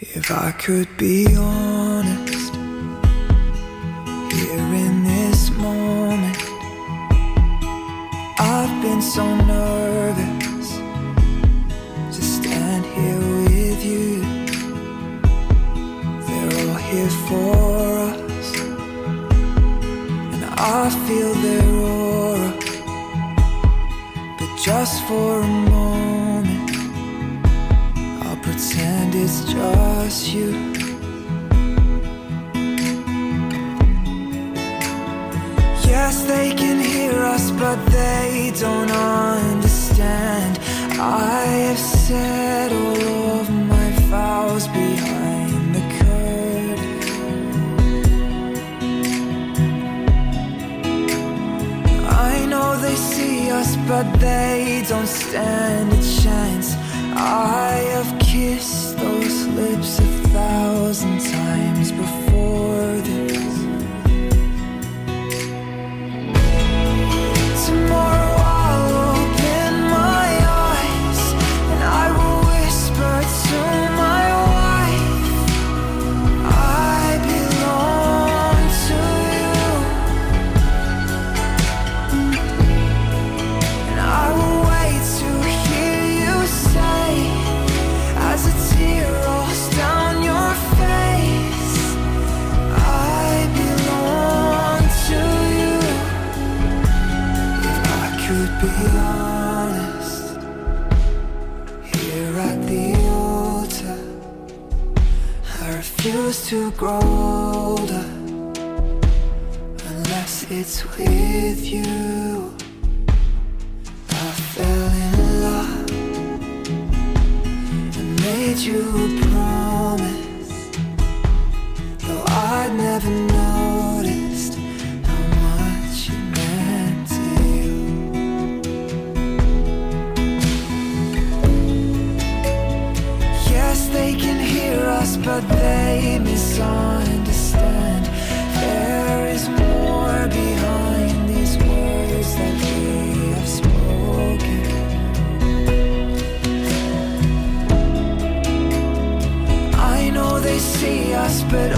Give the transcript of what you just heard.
If I could be honest, here in this moment, I've been so nervous to stand here with you. They're all here for us, and I feel their aura. But just for a moment, I'll pretend it's just you. Yes, they can hear us, but they don't understand. I have said all of my vows behind the curtain. I know they see us, but they don't stand a chance. I have kissed those lips 1,000 times before this. Tomorrow I'll open my eyes and I will whisper to my wife, I belong to you. And I will wait to hear you say, as a tear rolls down your face, I belong to you. If I could be honest, here at the altar, I refuse to grow older unless it's with you. I fell in love and made you a promise, though I'd never noticed how much it meant to you. Yes, they can hear us, but they misunderstand. There is more behind these words that we have spoken. I know they see us, but